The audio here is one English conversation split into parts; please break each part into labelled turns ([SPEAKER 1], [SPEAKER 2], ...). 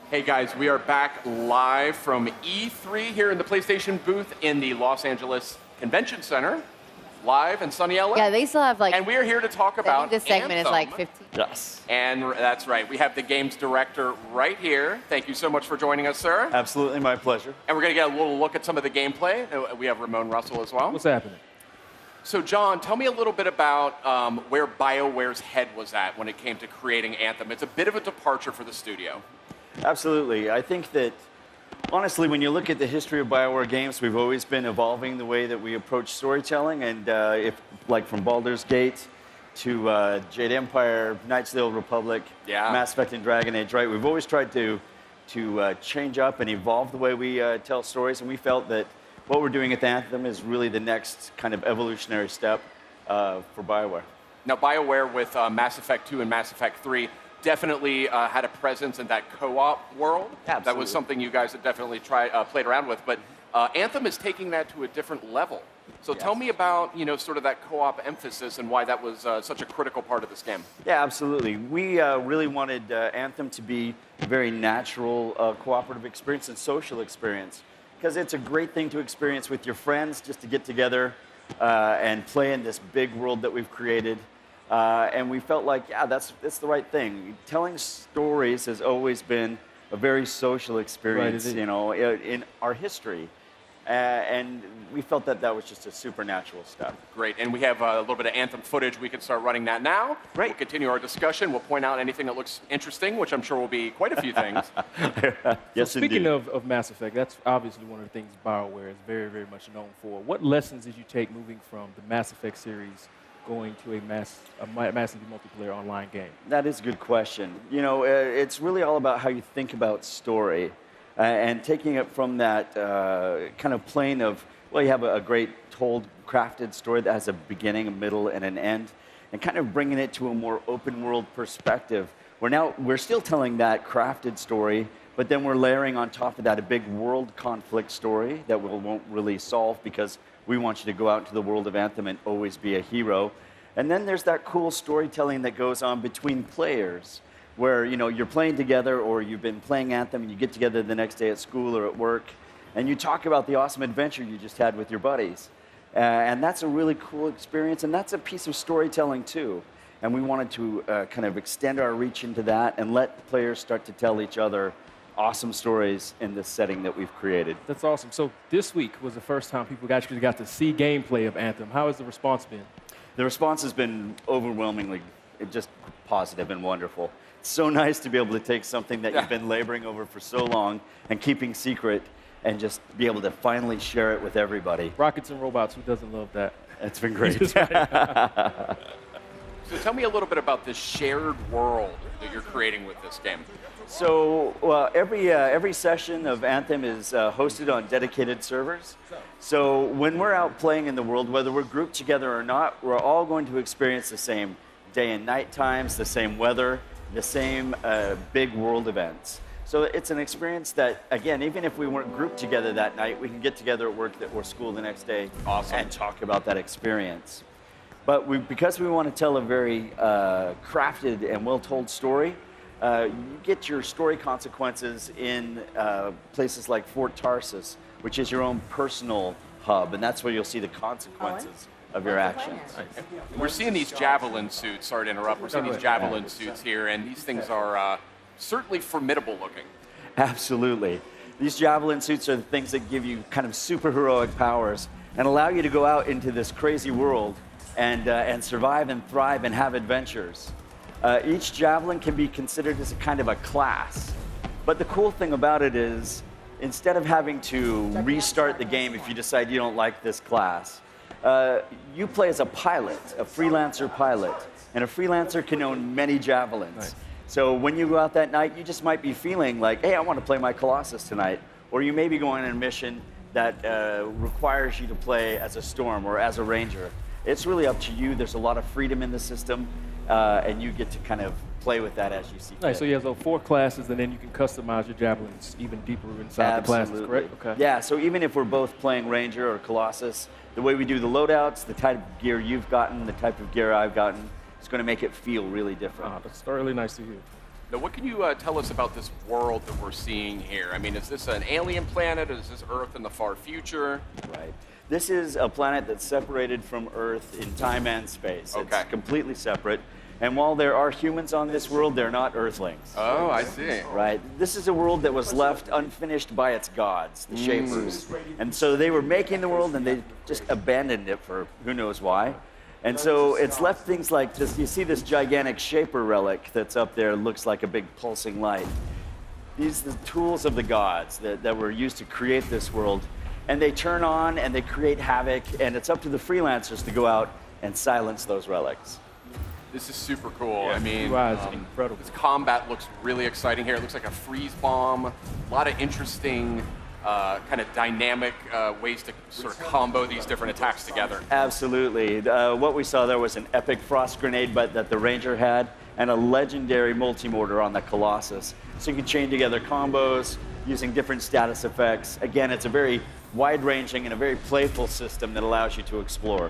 [SPEAKER 1] Hey guys, we are back live from E3 here in the PlayStation booth in the Los Angeles Convention Center. Live in sunny LA.
[SPEAKER 2] Yeah, they still have like.
[SPEAKER 1] And we are here to talk about
[SPEAKER 2] I think this segment
[SPEAKER 1] Anthem.
[SPEAKER 2] is like 15.
[SPEAKER 3] Yes.
[SPEAKER 1] And that's right. We have the games director right here. Thank you so much for joining us, sir.
[SPEAKER 3] Absolutely, my pleasure.
[SPEAKER 1] And we're going to get a little look at some of the gameplay. We have Ramon Russell as well.
[SPEAKER 4] What's happening?
[SPEAKER 1] So, John, tell me a little bit about where BioWare's head was at when it came to creating Anthem. It's a bit of a departure for the studio.
[SPEAKER 3] Absolutely. I think that, honestly, when you look at the history of BioWare games, we've always been evolving the way that we approach storytelling. And like from Baldur's Gate to Jade Empire, Knights of the Old Republic, Mass Effect and Dragon Age, right? We've always tried to change up and evolve the way we tell stories. And we felt that what we're doing at Anthem is really the next kind of evolutionary step for BioWare.
[SPEAKER 1] Now, BioWare with Mass Effect 2 and Mass Effect 3 definitely had a presence in that co-op world.
[SPEAKER 3] Absolutely.
[SPEAKER 1] That was something you guys had definitely played around with. But Anthem is taking that to a different level. So tell me about, sort of that co-op emphasis and why that was such a critical part of this game.
[SPEAKER 3] Yeah, absolutely. We really wanted Anthem to be a very natural cooperative experience and social experience, because it's a great thing to experience with your friends, just to get together and play in this big world that we've created. And we felt like, yeah, that's the right thing. Telling stories has always been a very social experience, in our history. And we felt that that was just a supernatural step.
[SPEAKER 1] Great. And we have a little bit of Anthem footage. We can start running that now.
[SPEAKER 3] Great.
[SPEAKER 1] We'll continue our discussion. We'll point out anything that looks interesting, which I'm sure will be quite a few things.
[SPEAKER 3] Yes,
[SPEAKER 4] so speaking
[SPEAKER 3] indeed.
[SPEAKER 4] of Mass Effect, that's obviously one of the things BioWare is very, very much known for. What lessons did you take moving from the Mass Effect series going to a massively multiplayer online game?
[SPEAKER 3] That is a good question. It's really all about how you think about story and taking it from that kind of plane of, well, you have a great told, crafted story that has a beginning, a middle, and an end, and kind of bringing it to a more open world perspective. We're still telling that crafted story, but then we're layering on top of that a big world conflict story that we won't really solve because we want you to go out into the world of Anthem and always be a hero. And then there's that cool storytelling that goes on between players where, you're playing together or you've been playing Anthem and you get together the next day at school or at work and you talk about the awesome adventure you just had with your buddies. And that's a really cool experience, and that's a piece of storytelling too. And we wanted to kind of extend our reach into that and let players start to tell each other awesome stories in this setting that we've created.
[SPEAKER 4] That's awesome. So this week was the first time people actually got to see gameplay of Anthem. How has the response been?
[SPEAKER 3] The response has been overwhelmingly just positive and wonderful. It's so nice to be able to take something that you've been laboring over for so long and keeping secret and just be able to finally share it with everybody.
[SPEAKER 4] Rockets and robots, who doesn't love that?
[SPEAKER 3] It's been great.
[SPEAKER 1] So tell me a little bit about this shared world that you're creating with this game.
[SPEAKER 3] So every session of Anthem is hosted on dedicated servers. So when we're out playing in the world, whether we're grouped together or not, we're all going to experience the same day and night times, the same weather, the same big world events. So it's an experience that, again, even if we weren't grouped together that night, we can get together at work or school the next day and talk about that experience. But because we want to tell a very crafted and well-told story, you get your story consequences in places like Fort Tarsus, which is your own personal hub, and that's where you'll see the consequences of your actions.
[SPEAKER 1] We're seeing these Javelin suits, sorry to interrupt, we're seeing these Javelin suits here, and these things are certainly formidable looking.
[SPEAKER 3] Absolutely. These Javelin suits are the things that give you kind of superheroic powers and allow you to go out into this crazy world and survive and thrive and have adventures. Each Javelin can be considered as a kind of a class. But the cool thing about it is, instead of having to restart the game if you decide you don't like this class, you play as a pilot, a freelancer pilot. And a freelancer can own many Javelins.
[SPEAKER 4] Right.
[SPEAKER 3] So when you go out that night, you just might be feeling like, hey, I want to play my Colossus tonight. Or you may be going on a mission that requires you to play as a Storm or as a Ranger. It's really up to you. There's a lot of freedom in the system, and you get to kind of play with that as you see fit.
[SPEAKER 4] Nice. So you have those 4 classes, and then you can customize your Javelins even deeper inside the classes, correct? Okay.
[SPEAKER 3] Yeah, so even if we're both playing Ranger or Colossus, the way we do the loadouts, the type of gear you've gotten, the type of gear I've gotten, it's going to make it feel really different.
[SPEAKER 4] That's really nice to hear.
[SPEAKER 1] Now, what can you tell us about this world that we're seeing here? I mean, is this an alien planet? Is this Earth in the far future?
[SPEAKER 3] Right. This is a planet that's separated from Earth in time and space.
[SPEAKER 1] Okay.
[SPEAKER 3] It's completely separate. And while there are humans on this world, they're not Earthlings.
[SPEAKER 1] Oh, I see.
[SPEAKER 3] Right. This is a world that was left unfinished by its gods, the Shapers. And so they were making the world and they just abandoned it for who knows why. And so it's left things like this. You see this gigantic Shaper relic that's up there, looks like a big pulsing light. These are the tools of the gods that were used to create this world. And they turn on and they create havoc, and it's up to the freelancers to go out and silence those relics.
[SPEAKER 1] This is super cool.
[SPEAKER 4] Yeah,
[SPEAKER 1] I mean,
[SPEAKER 4] incredible.
[SPEAKER 1] this combat looks really exciting here. It looks like a freeze bomb. A lot of interesting, kind of dynamic ways to sort of combo these different attacks together.
[SPEAKER 3] Absolutely. What we saw there was an epic frost grenade that the Ranger had, and a legendary multi-mortar on the Colossus. So you can chain together combos using different status effects. Again, it's a very wide-ranging and a very playful system that allows you to explore.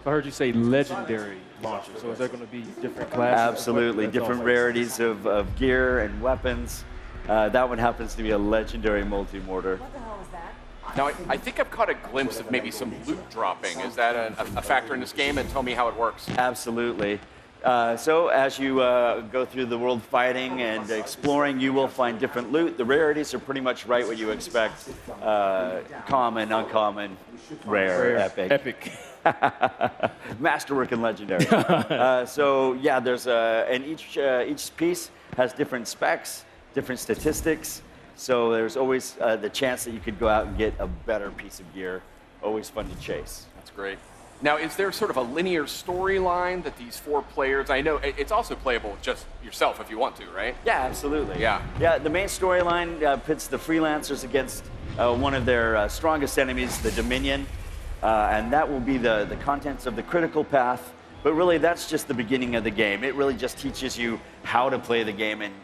[SPEAKER 4] I heard you say legendary launcher, so is there going to be different classes?
[SPEAKER 3] Absolutely, different rarities of gear and weapons. That one happens to be a legendary multi-mortar.
[SPEAKER 2] What the hell is that?
[SPEAKER 1] Now, I think I've caught a glimpse of maybe some loot dropping. Is that a factor in this game? And tell me how it works.
[SPEAKER 3] Absolutely. So as you go through the world fighting and exploring, you will find different loot. The rarities are pretty much right what you expect. Common, uncommon, rare, epic. Masterwork and legendary. So yeah, there's and each piece has different specs, different statistics. So there's always the chance that you could go out and get a better piece of gear. Always fun to chase.
[SPEAKER 1] That's great. Now, is there sort of a linear storyline that these 4 players? I know it's also playable with just yourself if you want to, right?
[SPEAKER 3] Yeah, absolutely.
[SPEAKER 1] Yeah.
[SPEAKER 3] Yeah, the main storyline pits the freelancers against one of their strongest enemies, the Dominion. And that will be the contents of the critical path. But really, that's just the beginning of the game. It really just teaches you how to play the game and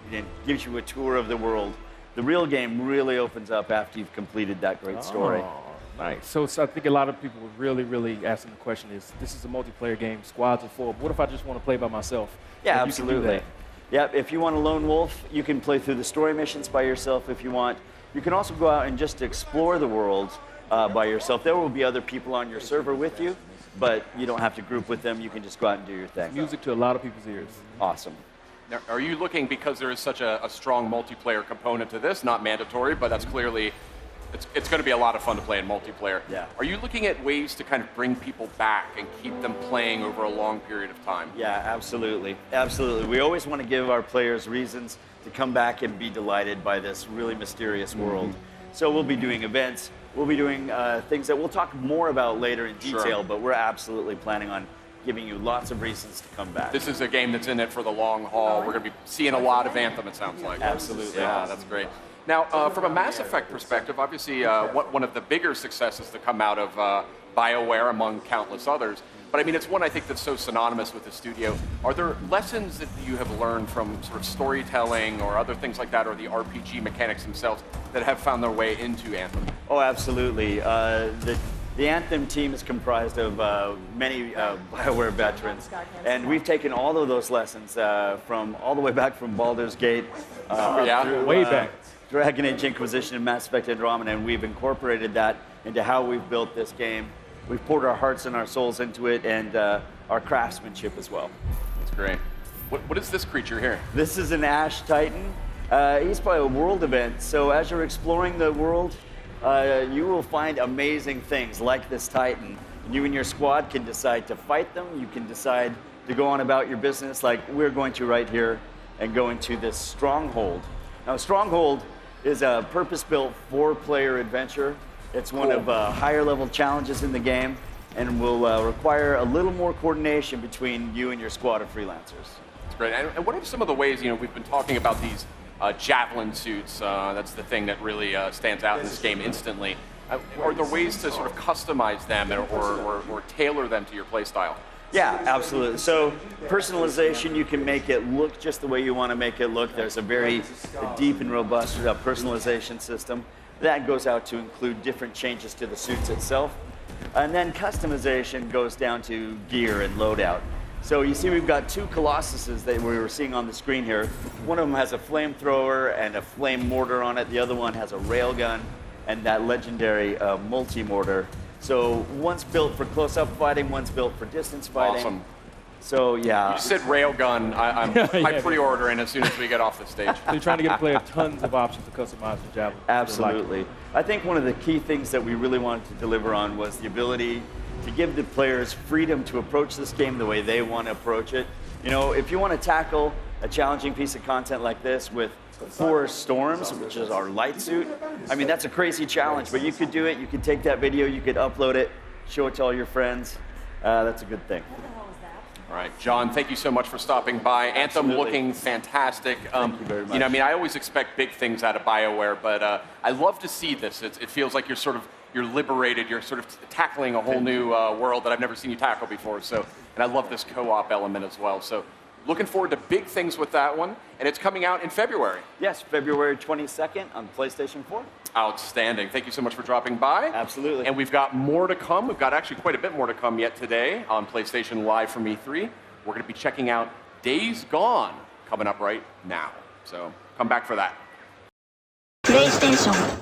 [SPEAKER 3] gives you a tour of the world. The real game really opens up after you've completed that great story.
[SPEAKER 4] Nice. So I think a lot of people were really asking the question is, this is a multiplayer game, squads of 4. But what if I just want to play by myself?
[SPEAKER 3] Yeah,
[SPEAKER 4] And you can do
[SPEAKER 3] absolutely.
[SPEAKER 4] that.
[SPEAKER 3] Yeah, if you want a lone wolf, you can play through the story missions by yourself if you want. You can also go out and just explore the world by yourself. There will be other people on your server with you, but you don't have to group with them. You can just go out and do your thing.
[SPEAKER 4] Music to a lot of people's ears.
[SPEAKER 3] Awesome.
[SPEAKER 1] Now, are you looking, because there is such a strong multiplayer component to this, not mandatory, but that's clearly, it's going to be a lot of fun to play in multiplayer.
[SPEAKER 3] Yeah.
[SPEAKER 1] Are you looking at ways to kind of bring people back and keep them playing over a long period of time?
[SPEAKER 3] Yeah, absolutely. Absolutely. We always want to give our players reasons to come back and be delighted by this really mysterious world. So we'll be doing events. We'll be doing things that we'll talk more about later in detail,
[SPEAKER 1] Sure.
[SPEAKER 3] but we're absolutely planning on giving you lots of reasons to come back.
[SPEAKER 1] This is a game that's in it for the long haul. We're going to be seeing a lot of Anthem, it sounds like.
[SPEAKER 3] Absolutely.
[SPEAKER 1] Yeah, that's great. Now, from a Mass Effect perspective, obviously one of the bigger successes to come out of BioWare among countless others, but I mean, it's one I think that's so synonymous with the studio. Are there lessons that you have learned from sort of storytelling or other things like that, or the RPG mechanics themselves that have found their way into Anthem?
[SPEAKER 3] Oh, absolutely. The Anthem team is comprised of many BioWare veterans, and we've taken all of those lessons from all the way back from Baldur's Gate, through,
[SPEAKER 4] way back.
[SPEAKER 3] Dragon Age Inquisition and Mass Effect Andromeda, and we've incorporated that into how we've built this game. We've poured our hearts and our souls into it, and our craftsmanship as well.
[SPEAKER 1] That's great. What is this creature here?
[SPEAKER 3] This is an Ash Titan. He's probably a world event, so as you're exploring the world, you will find amazing things like this Titan. You and your squad can decide to fight them. You can decide to go on about your business like we're going to right here and go into this Stronghold. Now, Stronghold is a purpose-built 4-player adventure. It's one of higher level challenges in the game and will require a little more coordination between you and your squad of freelancers.
[SPEAKER 1] That's great. And what are some of the ways, we've been talking about these Javelins Suits, that's the thing that really stands out in this game instantly. Are there ways to sort of customize them or tailor them to your play style?
[SPEAKER 3] Yeah, absolutely. So personalization, you can make it look just the way you want to make it look. There's a very deep and robust personalization system. That goes out to include different changes to the suits itself. And then customization goes down to gear and loadout. So you see we've got two Colossuses that we were seeing on the screen here. One of them has a flamethrower and a flame mortar on it. The other one has a railgun and that legendary multi-mortar. So one's built for close-up fighting, one's built for distance fighting.
[SPEAKER 1] Awesome.
[SPEAKER 3] So yeah.
[SPEAKER 1] You said railgun. I pre-ordering as soon as we get off the stage.
[SPEAKER 4] So you're trying to give the player tons of options to customize the Javelin.
[SPEAKER 3] Absolutely. I think one of the key things that we really wanted to deliver on was the ability to give the players freedom to approach this game the way they want to approach it. You know, if you want to tackle a challenging piece of content like this with 4 storms, which is our light suit, I mean, that's a crazy challenge, but you could do it. You could take that video, you could upload it, show it to all your friends. That's a good thing.
[SPEAKER 1] All right, John, thank you so much for stopping by. Anthem looking fantastic.
[SPEAKER 3] Thank you very much.
[SPEAKER 1] You know, I mean, I always expect big things out of BioWare, but I love to see this. It feels like you're liberated. You're sort of tackling a whole new world that I've never seen you tackle before. So, and I love this co-op element as well. So, looking forward to big things with that one, and it's coming out in February.
[SPEAKER 3] Yes, February 22nd on PlayStation 4.
[SPEAKER 1] Outstanding. Thank you so much for dropping by.
[SPEAKER 3] Absolutely.
[SPEAKER 1] And we've got more to come. We've got actually quite a bit more to come yet today on PlayStation Live from E3. We're going to be checking out Days Gone coming up right now. So come back for that.
[SPEAKER 2] PlayStation